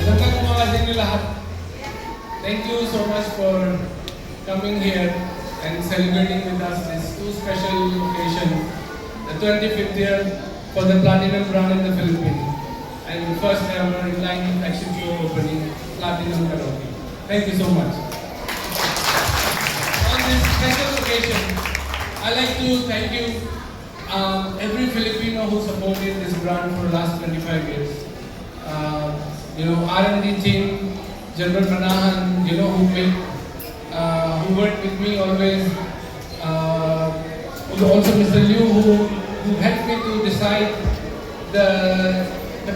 Magandang umaga sa inyo lahat. Thank you so much for coming here and celebrating with us this two special occasion, the 25th year for the Platinum Brand in the Philippines, and first ever in-line flagship show opening, Platinum Karaoke. Thank you so much. On this special occasion, I'd like to thank you, every Filipino who supported this brand for the last 25 years. R&D team, General Manahan, who worked with me always. Also Mr. Liu, who helped me to decide the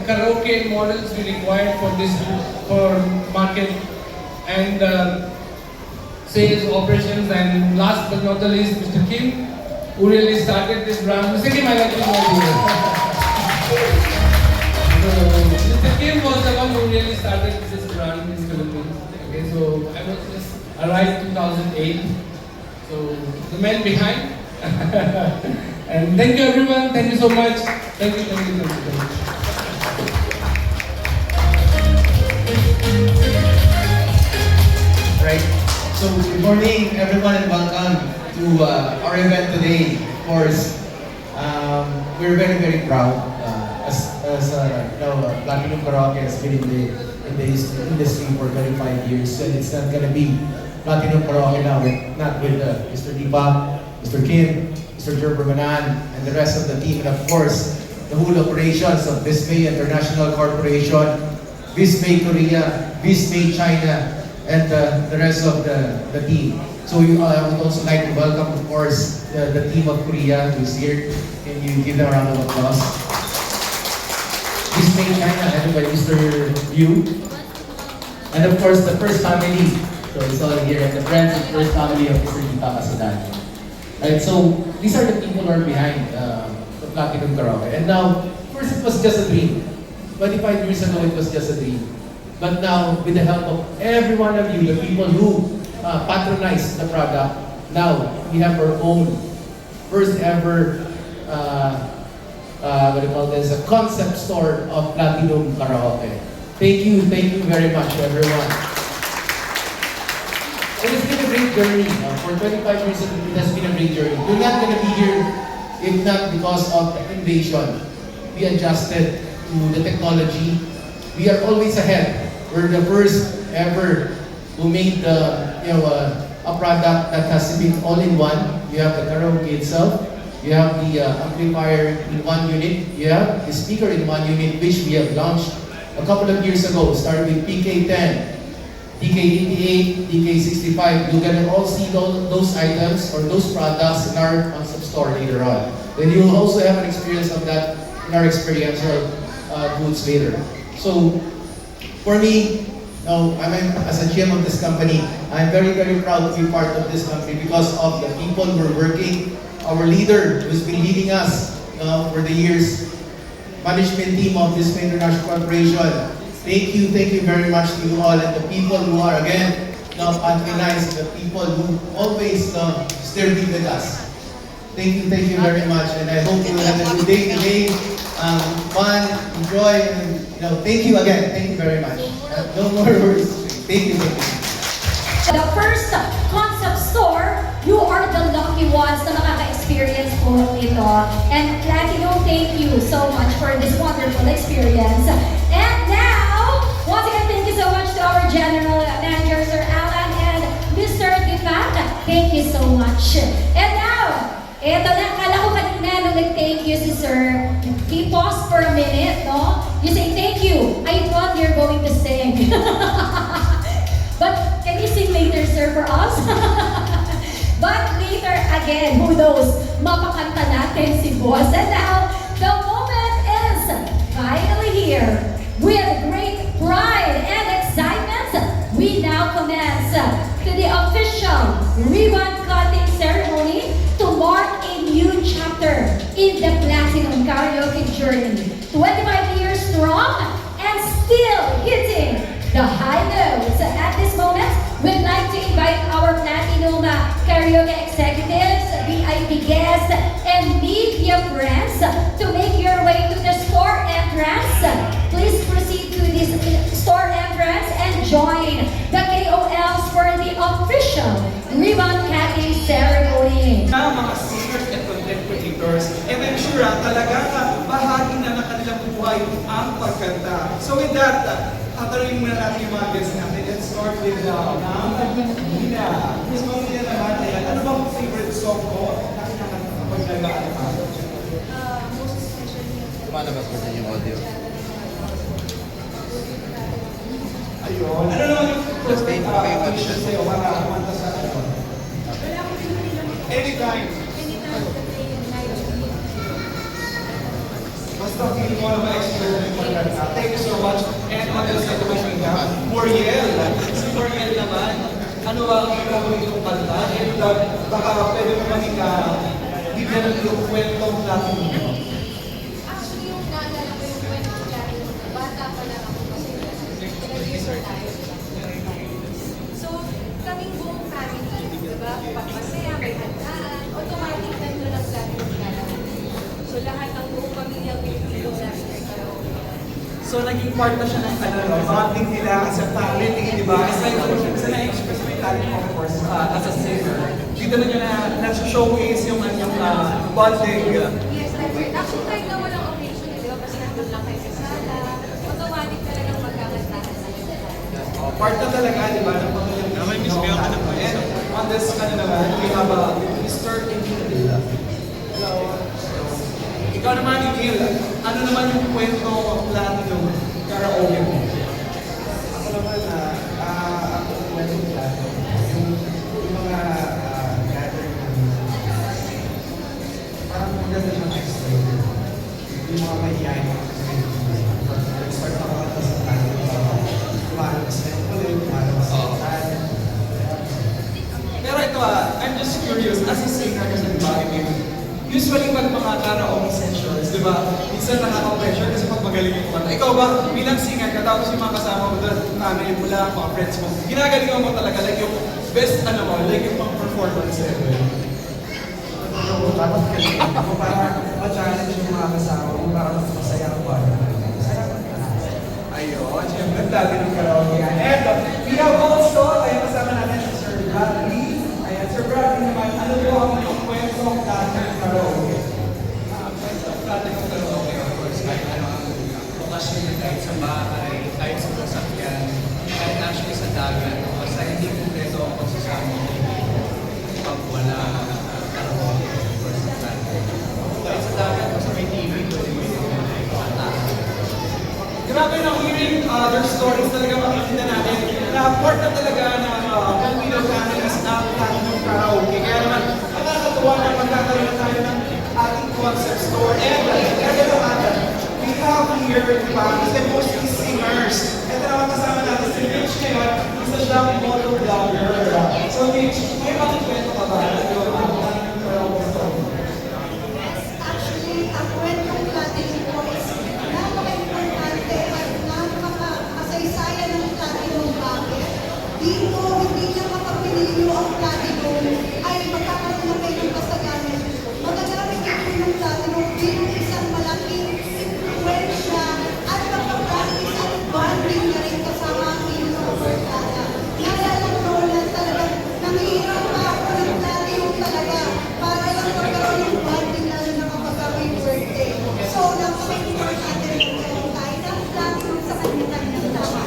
karaoke models we required for market and sales operations. And last but not the least, Mr. Kim, who really started this brand. Mr. Kim, I like to know you. Mr. Kim was the one who really started this brand in the Philippines. Okay, so I was just arrived 2008. So the man behind. And thank you everyone. Thank you so much. Thank you. Right. So good morning everyone and welcome to our event today. Of course, we're very proud. Platinum Karaoke has been in the industry for 25 years, and it's not gonna be Platinum Karaoke now, not with Mr. Deepak, Mr. Kim, Mr. Gerber Manan, and the rest of the team, and of course, the whole operations of Bismay International Corporation, Bismay Korea, Bismay China, and the rest of the team. So I would also like to welcome, of course, the team of Korea who's here. Can you give them a round of applause? Bismay China, headed by Mr. Liu. And of course, the first family. So it's all here, and the friends and first family of Mr. Deepak Asadan. Right, so these are the people who are behind the Platinum Karaoke. And now, first it was just a dream. 25 years ago, it was just a dream. But now, with the help of every one of you, the people who patronize the product, now we have our own first ever a concept store of Platinum Karaoke. Thank you very much, everyone. It has been a great journey. For 25 years, it has been a great journey. We're not going to be here if not because of the innovation. We adjusted to the technology. We are always ahead. We're the first ever who made a product that has been all-in-one. You have the karaoke itself. You have the amplifier in one unit. You have the speaker in one unit, which we have launched a couple of years ago. Started with PK10, DK88, DK65. You're gonna all see those items or those products in our concept store later on. Then you'll also have an experience of that in our experiential booths later. So for me, as a GM of this company, I'm very proud to be part of this company because of the people who are working. Our leader who's been leading us for the years, management team of this International Corporation. Thank you very much to you all, and the people who are again patronized, the people who always still be with us. Thank you very much, and I hope you will have a good day today. Fun, enjoy, and thank you again. Thank you very much. No more words. Thank you. The first concept store, you are the lucky ones na makaka-experience po ito. And Platinum, thank you so much for this wonderful experience. And now, once again, thank you so much to our General Manager, Sir Alan, and Mr. Deepak. Thank you so much. And now, eto na, kala ko kanina nung nag-thank you si Sir, he paused for a minute, no? You say thank you. I thought you're going to sing. But can you sing later, sir, for us? But later again, who knows? Mapakanta natin si Boss. And now, the moment is finally here. With great pride and excitement, we now commence to the official ribbon cutting ceremony to mark a new chapter in the Platinum Karaoke journey. 25 years strong and still hitting the high notes. At this moment, we'd like to invite our Platinum Karaoke executives, VIP guests, and media friends to make your way to the store entrance. Please vibe ang pagkanta. So with that, tatanungin muna natin yung mga guests natin. Let's start with Nina. Miss Mamina naman, ayan, ano bang favorite song ko na kinakanta kapag nag-aano ka? Most especially Lumalabas mo din yung audio. Ayun. Ano naman yung perfect audition sa'yo para kumanta sa ano? wala akong pinili lang Anytime. anytime that they invite me. Basta feeling mo naman expert yung pagkanta. Thank you so much. And maganda sa ito Mamina. Muriel. Si Muriel naman. Ano ang paboritong kanta? And baka pwede mo manika bigyan ng yung kwentong natin mo. Actually, yung naalala ko yung kwento ko dahil bata pa lang ako kasi nag-resort tayo. So, kaming buong family, di ba? Pag masaya, may handaan, automatic nandun ang lagi yung lalaki. So, lahat ng buong pamilya Pilipino lagi may karaoke. So, naging part na siya ng bonding nila as a family, di ba? Aside from sa na-express mo yung talent mo, of course, as a singer, dito na niya na-showcase yung kanyang bonding. Yes, I heard. Actually, kahit na walang occasion, di ba? Kasi nandun lang kayo sa sala, automatic talagang magkakantahan na yun. Part na talaga, di ba, ng pamilya. And on this, ano naman, we have Mr. Emil. Hello. Ikaw naman, Emil, ano naman yung kwento platinum karaoke mo? Ako naman, ako naman yung plato. Yung mga gathering namin. Parang maganda siyang explain. Yung mga mahihayin ako sa nag-start ako kanta sa plato. Lumalabas na yung kulit, lumalabas na yung tayo. Pero ito I'm just curious, as a singer kasi di ba, Emil, usually pag mga karaoke sessions, di ba, minsan nakaka-pressure kasi pag magaling yung kumanta. Ikaw ba, bilang singer ka, tapos yung mga kasama mo doon, family mo lang, mga friends mo, ginagaling mo talaga, like yung best, ano mo, like yung pang performance ever. Ano, dapat kasi ako para ma-challenge yung mga kasama mo, para mas masaya ang bata. Masaya ang bata. Ayun, syempre, dati ng karaoke yan. And we have also, ay kasama natin si Sir Bradley. Ayan, Sir Bradley naman, ano po ang kwento ng dati ng karaoke? Dati ng karaoke, of course, kahit ano ang okasyon na kahit sa bahay, kahit sa sasakyan, kahit actually sa dagat, basta hindi kumpleto ang pagsasama pag wala karaoke, of course, sa dagat. Kahit sa dagat, basta may TV, pwede mo yung kanta. Grabe na hearing their stories talaga makikita natin na part na talaga ng Filipino families na platinum karaoke. Kaya naman, nakakatuwa na magkakaroon na tayo ng ating concept store. And kaya naman, we have here, di ba, kasi mostly singers. Ito naman kasama natin si Mitch ngayon, isa siyang model vlogger. So Mitch, may makikwento ka ba? Ano ang platinum karaoke store? Actually, ang kwentong platinum ko is napaka-importante at napaka-kasaysayan ng platinum bucket. Dito, hindi lang makapilino ang platinum ay magkakaroon na kayo ng kasaganan. Magagamit ito ng platinum bilang isang malaking influensya at magpapractice at bonding na rin kasama ang inyong mga barkada. Naalala ko na talagang nanghihirap pa ako ng platinum talaga para lang magkaroon ng bonding lalo na kapag ako'y birthday. So, napaka-importante rin tayo ng platinum sa kanya-kanyang tama.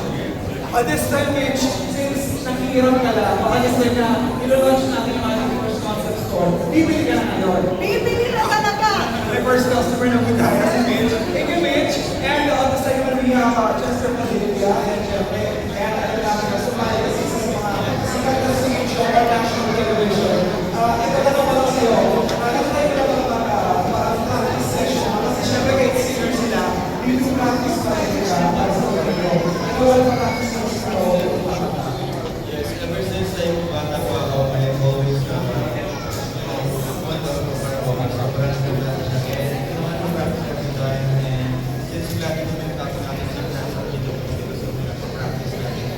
At this time, Mitch, since nanghihiram ka lang, baka this time na ilo-launch natin ang ating first concept store, bibili ka na ngayon. Bibili na talaga! My first customer na butaya si Mitch. Thank you, Mitch. And on the side naman, we have Chester Padilla. And syempre, kaya alam namin na sumali kasi sa mga sikat na stage of our national television. Ito na naman lang sa'yo. Nakatay ko na mga practice session. Kasi syempre, kahit singer sila, you do practice pa rin nila para sa kanila. Ito wala practice mo sa Yes, ever since I'm bata po ako, I have always wanted to perform sa sobrang ganda siya. Kaya ginawa ko practice every time. And since lagi naman nagtako natin sa nasa video ko, because of nagpa-practice natin.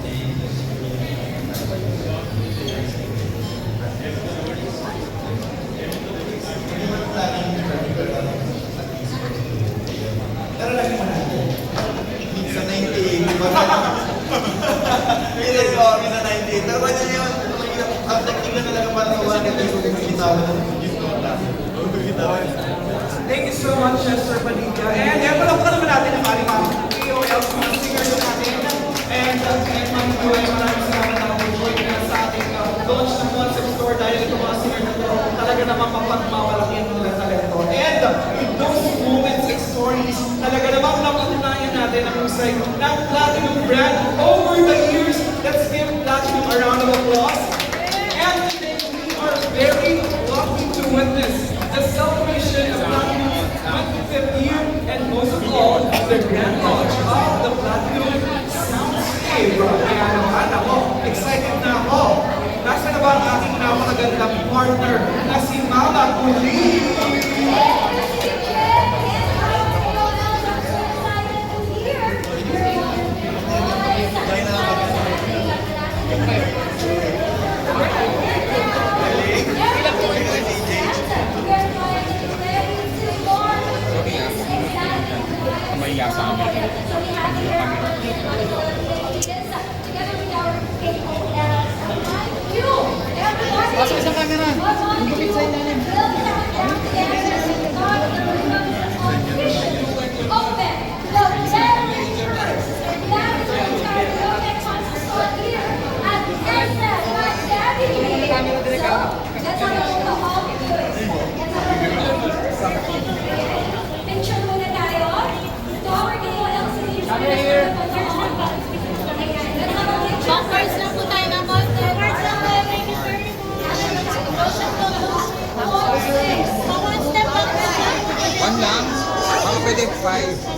And just hindi mo lagi yung practical lang. Pero lagi mo natin. Sa 98, di ba? Minsan ko, minsan 98. Pero kanya yun, ang technique na talaga para sa 1 ito yung bitawan ng video ko. Thank you so much, Chester Padilla. And yan, palakpakan naman natin ang ating mga POL mga singers natin. And Ma'am Joy, maraming salamat na join na sa ating launch ng concept store dahil itong mga singers na ito talaga naman mapagmamalaki ang mga talento. And those moments and stories, talaga namang napatunayan natin ang husay ng Platinum brand over the years. Let's give Platinum a round of applause. And today we are very lucky to witness the celebration of Platinum's 25th year and most of all, the grand launch of the Platinum Soundscape. Kaya naman ako, excited na ako. Nasa na ba ang aking napakagandang partner na si Mama Kuli? Pasok isang camera. Lupit sa ilalim. Open the very first Platinum Karaoke Concert Store here at SF Academy. So, let's have a look at all the viewers. Let's have a look at the viewers. Picture muna tayo. To our KOLs and leaders. Ayan, let's have a picture. Cards lang po tayo ng content. Cards lang po, baby sir. Motion to lose. One step back na lang. One lang? Baka pwede 5.